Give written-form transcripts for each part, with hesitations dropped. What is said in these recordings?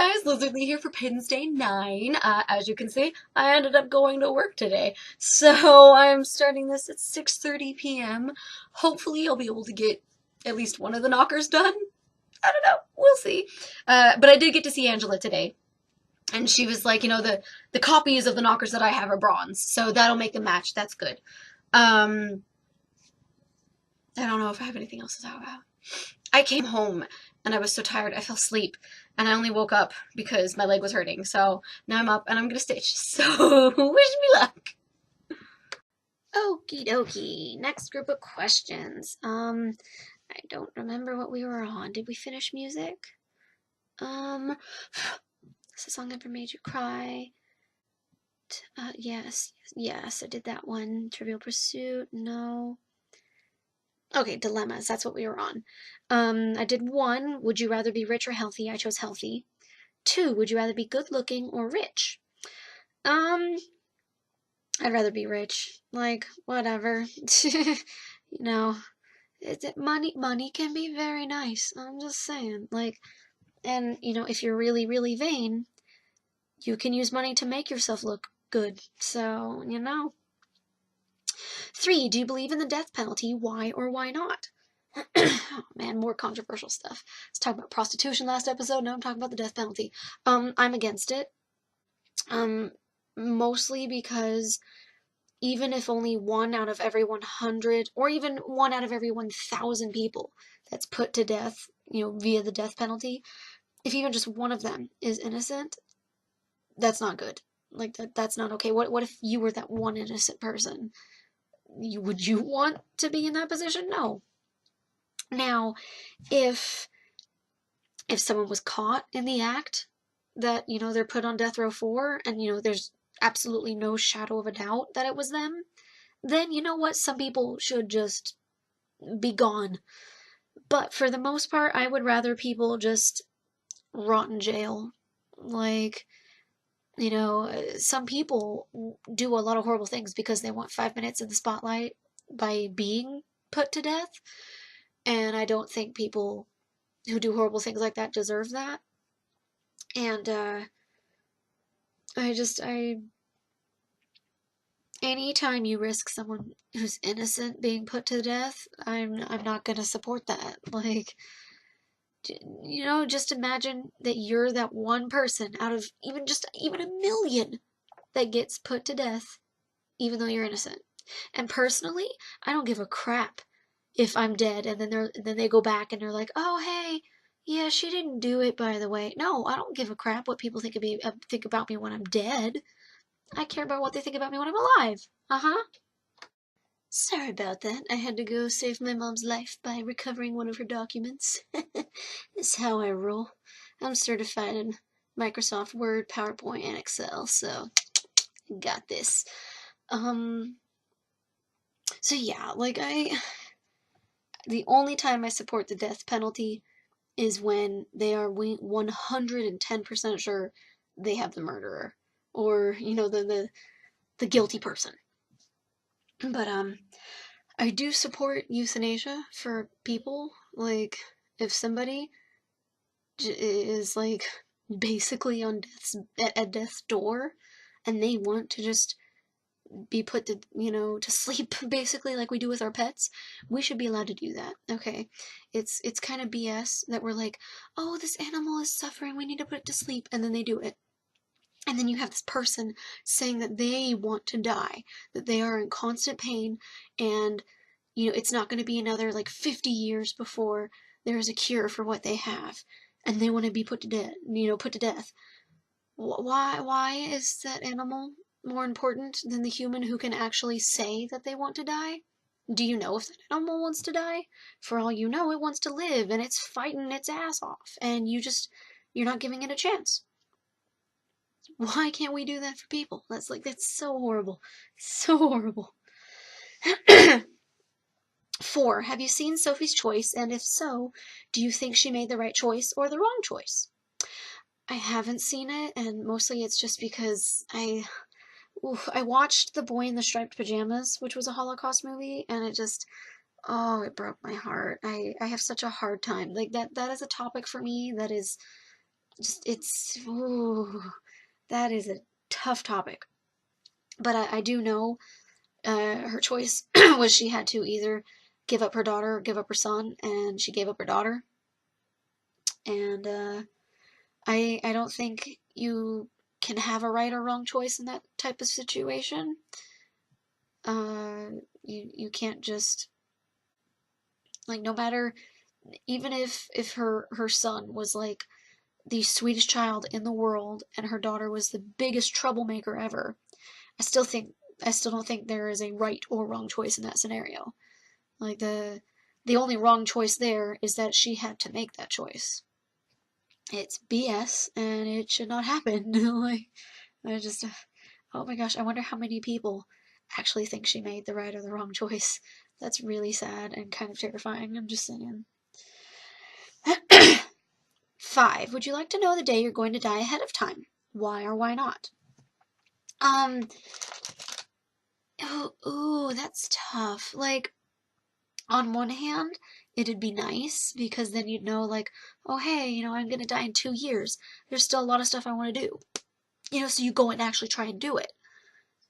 guys, Lizardly here for Pins Day 9. As you can see, I ended up going to work today. So I'm starting this at 6:30 p.m. Hopefully I'll be able to get at least one of the knockers done. I don't know. We'll see. But I did get to see Angela today. And she was like, the copies of the knockers that I have are bronze. So that'll make them match. That's good. I don't know if I have anything else to talk about. I came home and I was so tired I fell asleep and I only woke up because my leg was hurting. So now I'm up and I'm gonna stitch. So wish me luck. Okie dokie. Next group of questions. I don't remember what we were on. Did we finish music? Is the song ever made you cry? Yes, I did that one. Trivial Pursuit, no. Okay, dilemmas, that's what we were on. I did 1, would you rather be rich or healthy? I chose healthy. 2, would you rather be good looking or rich? I'd rather be rich. Like, whatever. Money can be very nice. I'm just saying. Like, and, if you're really, really vain, you can use money to make yourself look good. So, 3, do you believe in the death penalty? Why or why not? Oh man, more controversial stuff. Let's talk about prostitution last episode. Now I'm talking about the death penalty. I'm against it. Mostly because even if only 1 out of every 100, or even 1 out of every 1,000 people that's put to death, via the death penalty, if even just one of them is innocent, that's not good. Like, that's not okay. What if you were that one innocent person? Would you want to be in that position? No. Now, if someone was caught in the act that, they're put on death row for, and, there's absolutely no shadow of a doubt that it was them, then you know what? Some people should just be gone. But for the most part, I would rather people just rot in jail. Like, some people do a lot of horrible things because they want 5 minutes in the spotlight by being put to death. And I don't think people who do horrible things like that deserve that. And anytime you risk someone who's innocent being put to death, I'm not gonna support that. Like, just imagine that you're that one person out of even a million that gets put to death, even though you're innocent. And personally, I don't give a crap if I'm dead, and then they go back and they're like, oh hey, yeah, she didn't do it, by the way. No, I don't give a crap what people think about me when I'm dead. I care about what they think about me when I'm alive. Sorry about that. I had to go save my mom's life by recovering one of her documents. That's how I roll. I'm certified in Microsoft Word, PowerPoint, and Excel, so got this. So yeah, like the only time I support the death penalty is when they are 110% sure they have the murderer, or, the guilty person. But, I do support euthanasia for people. Like, if somebody is, like, basically on death's door, and they want to just be put to, to sleep, basically, like we do with our pets, we should be allowed to do that, okay? It's kind of BS that we're like, oh, this animal is suffering, we need to put it to sleep, and then they do it. And then you have this person saying that they want to die, that they are in constant pain, and, it's not going to be another, 50 years before there is a cure for what they have, and they want to be put to death. Why is that animal more important than the human who can actually say that they want to die? Do you know if that animal wants to die? For all you know, it wants to live, and it's fighting its ass off, and you're not giving it a chance. Why can't we do that for people? That's so horrible. So horrible. 4, have you seen Sophie's Choice? And if so, do you think she made the right choice or the wrong choice? I haven't seen it, and mostly it's just because I watched The Boy in the Striped Pajamas, which was a Holocaust movie, and it broke my heart. I have such a hard time. Like, that is a topic for me that is just, ooh, that is a tough topic. But I do know her choice was she had to either give up her daughter or give up her son, and she gave up her daughter. And I don't think you can have a right or wrong choice in that type of situation. You can't just, like, no matter, even if her son was like the sweetest child in the world and her daughter was the biggest troublemaker ever, I still think I still don't think there is a right or wrong choice in that scenario. Like, the only wrong choice there is that she had to make that choice. It's BS and it should not happen. Like, I just, oh my gosh, I wonder how many people actually think she made the right or the wrong choice. That's really sad and kind of terrifying. I'm just saying. 5. Would you like to know the day you're going to die ahead of time? Why or why not? Um, ooh, that's tough. Like, on one hand, it'd be nice because then you'd know, like, oh, hey, I'm gonna die in 2 years. There's still a lot of stuff I want to do. So you go and actually try and do it.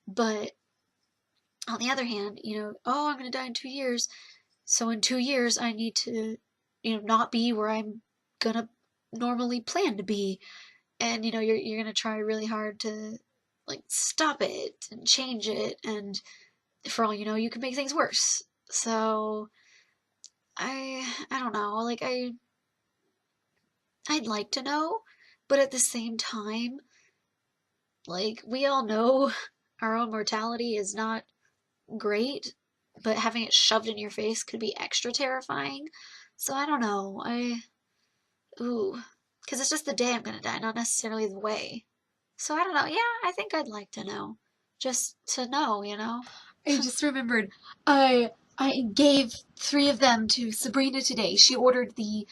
But on the other hand, oh, I'm gonna die in 2 years. So in 2 years, I need to, not be where I'm gonna normally plan to be. And, you're gonna try really hard to, like, stop it and change it. And for all you know, you can make things worse. So I don't know. Like, I'd like to know, but at the same time, like, we all know our own mortality is not great, but having it shoved in your face could be extra terrifying. So I don't know. Ooh, because it's just the day I'm gonna die, not necessarily the way. So I don't know. Yeah, I think I'd like to know. Just to know. I just remembered. I gave 3 of them to Sabrina today. She ordered the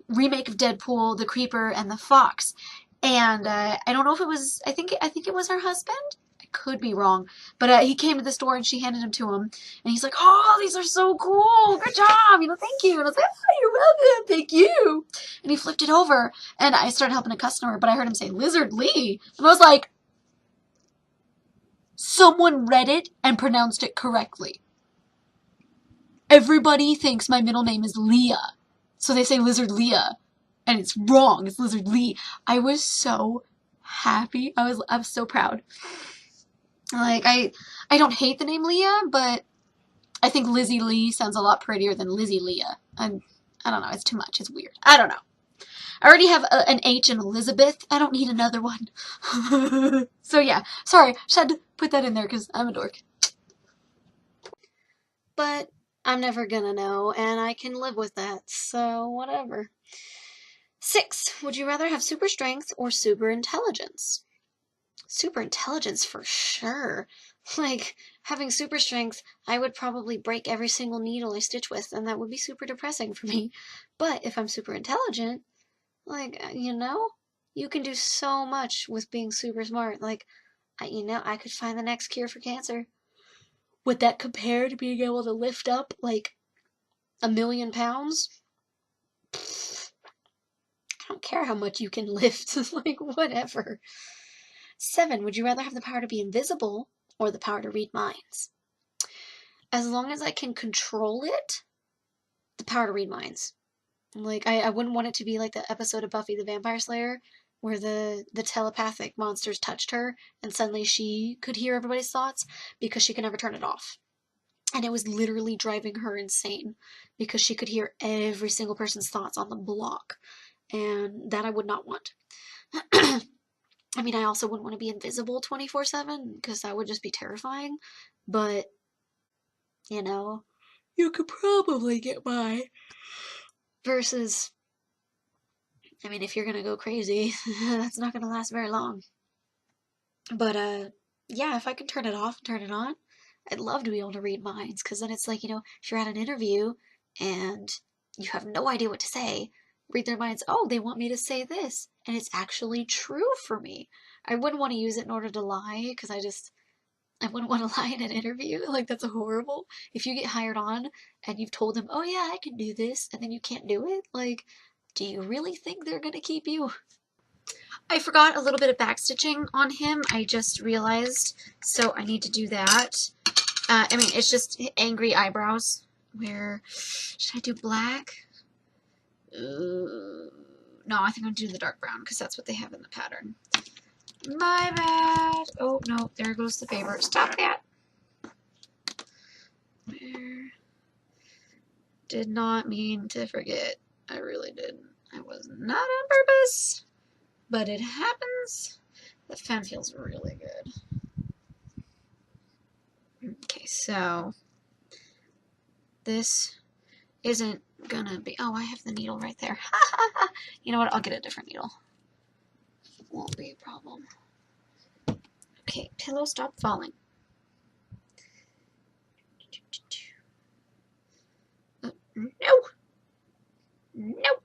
remake of Deadpool, the Creeper, and the Fox. And I don't know if it was. I think it was her husband. I could be wrong, but he came to the store and she handed them to him, and he's like, "Oh, these are so cool! Good job! Thank you." And I was like, "Oh, you're welcome. Thank you." And he flipped it over, and I started helping a customer, but I heard him say Lizard Lee, and I was like, someone read it and pronounced it correctly. Everybody thinks my middle name is Leah, so they say Lizard Leah, and it's wrong. It's Lizard Lee. I was so happy. I'm so proud. Like, I don't hate the name Leah, but I think Lizzie Lee sounds a lot prettier than Lizzie Leah. I don't know. It's too much. It's weird. I don't know. I already have an H in Elizabeth. I don't need another one. So yeah, sorry. Just had to put that in there because I'm a dork. But I'm never gonna know, and I can live with that, so whatever. 6. Would you rather have super strength or super intelligence? Super intelligence for sure. Like, having super strength, I would probably break every single needle I stitch with, and that would be super depressing for me. But if I'm super intelligent, like, you can do so much with being super smart. Like, I could find the next cure for cancer. Would that compare to being able to lift up, like, 1,000,000 pounds? Pfft, I don't care how much you can lift. Like, whatever. 7. Would you rather have the power to be invisible or the power to read minds? As long as I can control it, the power to read minds. Like, I wouldn't want it to be like the episode of Buffy the Vampire Slayer where the telepathic monsters touched her and suddenly she could hear everybody's thoughts because she could never turn it off. And it was literally driving her insane because she could hear every single person's thoughts on the block. And that I would not want. I mean, I also wouldn't want to be invisible 24/7 because that would just be terrifying. But, you could probably get by. Versus, I mean, if you're gonna go crazy, that's not gonna last very long. But, yeah, if I can turn it off and turn it on, I'd love to be able to read minds, because then it's like, if you're at an interview and you have no idea what to say, read their minds, oh, they want me to say this, and it's actually true for me. I wouldn't want to use it in order to lie, because I wouldn't want to lie in an interview. Like, that's horrible. If you get hired on and you've told them, oh yeah, I can do this, and then you can't do it, like, Do you really think they're gonna keep you? I forgot a little bit of backstitching on him. I just realized, so I need to do that. I mean, it's just angry eyebrows. Where should I do black? No, I think I'm gonna do the dark brown because that's what they have in the pattern. My bad. Oh no, there goes the favorite. Stop that. Where? Did not mean to forget. I really didn't. I was not on purpose, but it happens. The fan feels really good. Okay, so this isn't gonna be. Oh, I have the needle right there. You know what? I'll get a different needle. Won't be a problem. Okay, pillow, stop falling. No! No!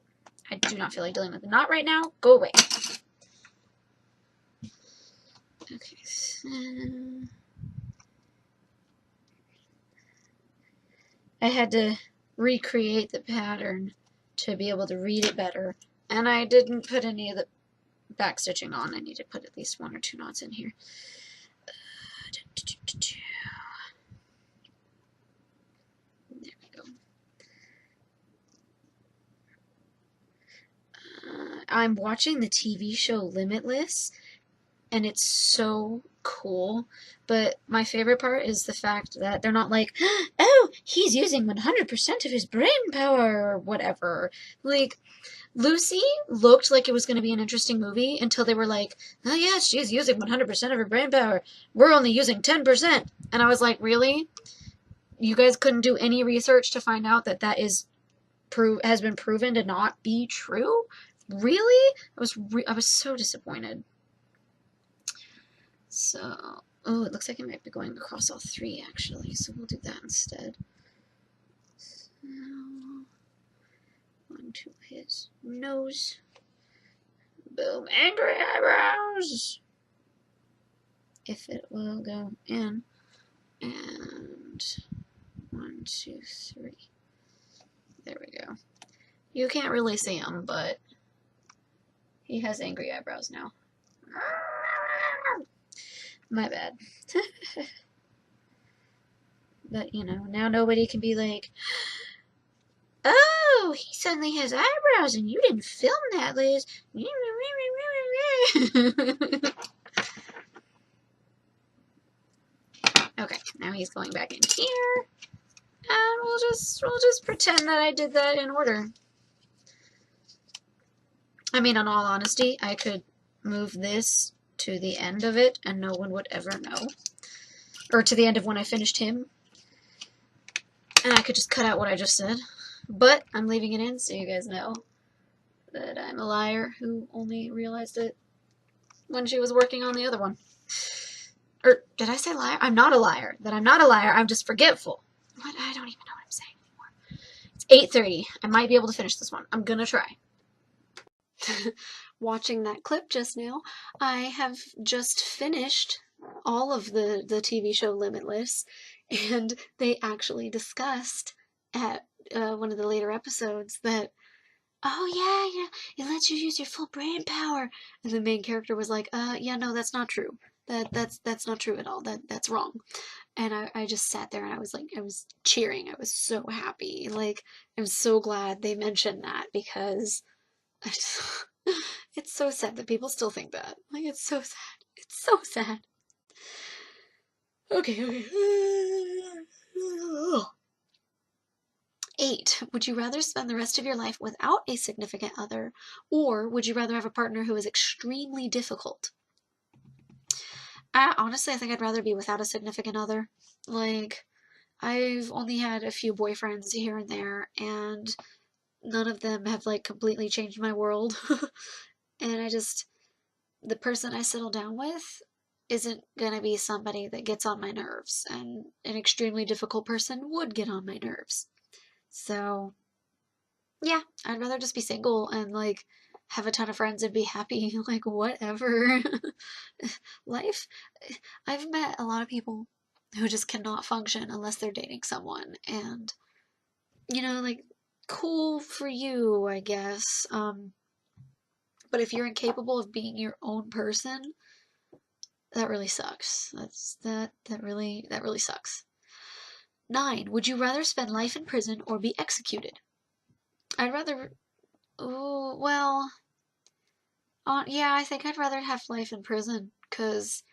I do not feel like dealing with the knot right now. Go away. Okay, so I had to recreate the pattern to be able to read it better, and I didn't put any of the back stitching on. I need to put at least 1 or 2 knots in here. There we go. I'm watching the TV show Limitless, and it's so cool, but my favorite part is the fact that they're not like, oh, he's using 100% of his brain power or whatever. Like, Lucy looked like it was going to be an interesting movie until they were like, oh yeah, she's using 100% of her brain power. We're only using 10%. And I was like, really? You guys couldn't do any research to find out that that is has been proven to not be true? Really? I was so disappointed. So, oh, it looks like it might be going across all 3 actually, so we'll do that instead. So, onto his nose. Boom, angry eyebrows! If it will go in. And 1, 2, 3. There we go. You can't really see him, but he has angry eyebrows now. My bad. But, you know, now nobody can be like, oh, he suddenly has eyebrows and you didn't film that, Liz. Okay, now he's going back in here. And we'll just pretend that I did that in order. I mean, in all honesty, I could move this to the end of it and no one would ever know. Or to the end of when I finished him. And I could just cut out what I just said. But I'm leaving it in so you guys know that I'm a liar who only realized it when she was working on the other one. Or did I say liar? I'm not a liar. That I'm not a liar. I'm just forgetful. What? I don't even know what I'm saying anymore. It's 8:30. I might be able to finish this one. I'm gonna try. Watching that clip just now, I have just finished all of the TV show Limitless, and they actually discussed at one of the later episodes that, oh yeah, it lets you use your full brain power, and the main character was like, yeah, no, that's not true. That's not true at all. That's wrong. And I just sat there and I was cheering. I was so happy. Like, I'm so glad they mentioned that because it's so sad that people still think that. Like, it's so sad. It's so sad. Okay. 8. Would you rather spend the rest of your life without a significant other, or would you rather have a partner who is extremely difficult? Honestly, I think I'd rather be without a significant other. Like, I've only had a few boyfriends here and there, and none of them have, like, completely changed my world. And the person I settle down with isn't gonna be somebody that gets on my nerves, and an extremely difficult person would get on my nerves. So, yeah, I'd rather just be single and, like, have a ton of friends and be happy, like, whatever. Life, I've met a lot of people who just cannot function unless they're dating someone, and, you know, like, cool for you, I guess. But if you're incapable of being your own person, that really sucks. That really sucks. 9. Would you rather spend life in prison or be executed? I'd rather. Oh, well. Yeah, I think I'd rather have life in prison because,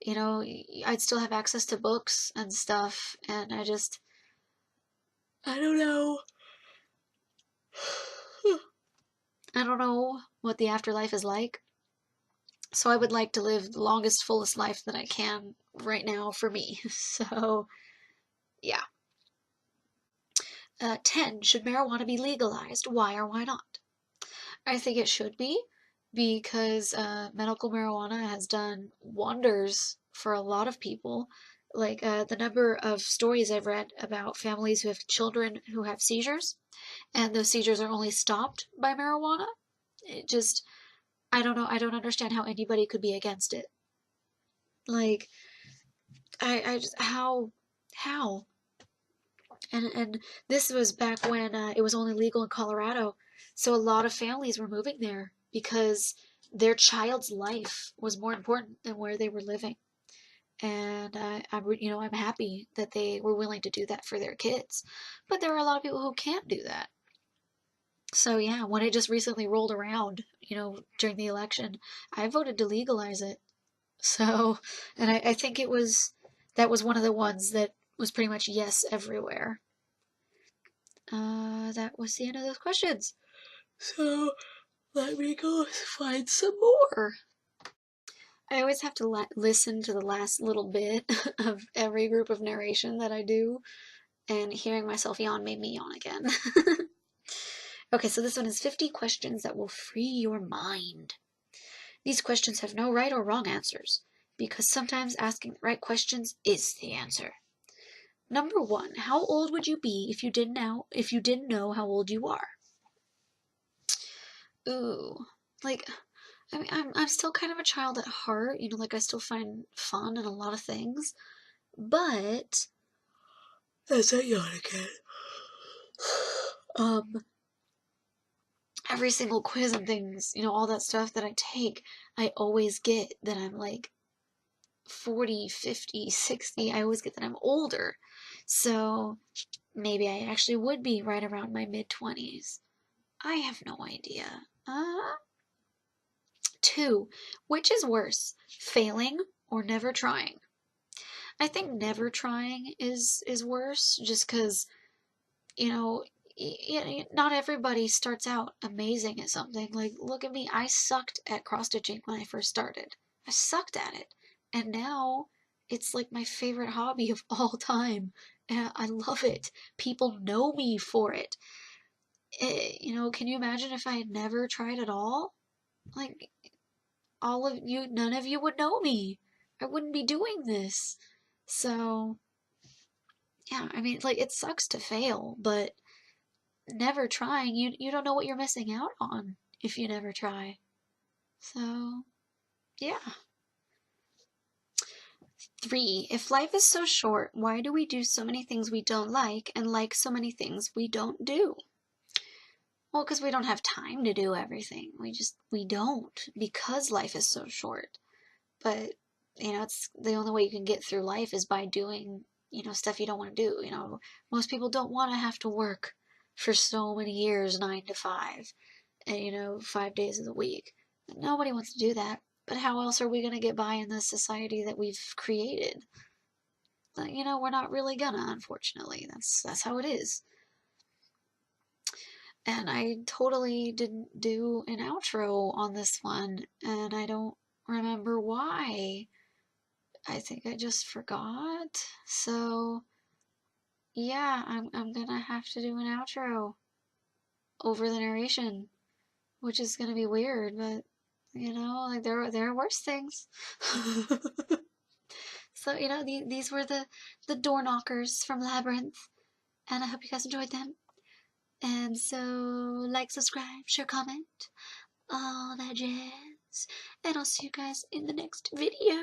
I'd still have access to books and stuff, and I don't know. I don't know what the afterlife is like. So I would like to live the longest, fullest life that I can right now for me. So, yeah. 10. Should marijuana be legalized? Why or why not? I think it should be because medical marijuana has done wonders for a lot of people. Like the number of stories I've read about families who have children who have seizures, and those seizures are only stopped by marijuana. It just, I don't know, I don't understand how anybody could be against it. Like, I just, how? And this was back when it was only legal in Colorado, so a lot of families were moving there because their child's life was more important than where they were living. And I'm happy that they were willing to do that for their kids. But there are a lot of people who can't do that. So yeah, when it just recently rolled around, during the election, I voted to legalize it. So, and I think that was one of the ones that was pretty much yes everywhere. That was the end of those questions. So let me go find some more. I always have to listen to the last little bit of every group of narration that I do, and hearing myself yawn made me yawn again. Okay, so this one is 50 questions that will free your mind. These questions have no right or wrong answers, because sometimes asking the right questions is the answer. Number 1, how old would you be if you didn't know how old you are? Ooh, like, I mean, I'm still kind of a child at heart, like I still find fun in a lot of things, but as I yawn again, um, every single quiz and things, all that stuff that I take, I always get that I'm like 40, 50, 60. I always get that I'm older, so maybe I actually would be right around my mid-20s. I have no idea. 2, which is worse, failing or never trying? I think never trying is worse, just because, you know, not everybody starts out amazing at something. Like, look at me. I sucked at cross stitching when I first started. I sucked at it. And now it's like my favorite hobby of all time. And I love it. People know me for it. Can you imagine if I had never tried at all? Like, none of you would know me. I wouldn't be doing this. So, yeah, I mean, like, it sucks to fail, but never trying, you don't know what you're missing out on if you never try. So, yeah. 3, if life is so short, why do we do so many things we don't like and like so many things we don't do? Well, because we don't have time to do everything. We don't, because life is so short. But, it's the only way you can get through life is by doing, stuff you don't want to do. Most people don't want to have to work for so many years, 9 to 5, and, 5 days of the week. Nobody wants to do that. But how else are we going to get by in this society that we've created? We're not really gonna, unfortunately. That's how it is. And I totally didn't do an outro on this one, and I don't remember why. I think I just forgot. So, yeah, I'm gonna have to do an outro over the narration, which is gonna be weird, but like there are worse things. So, these were the door knockers from Labyrinth, and I hope you guys enjoyed them. And so, like, subscribe, share, comment, all that jazz. And I'll see you guys in the next video.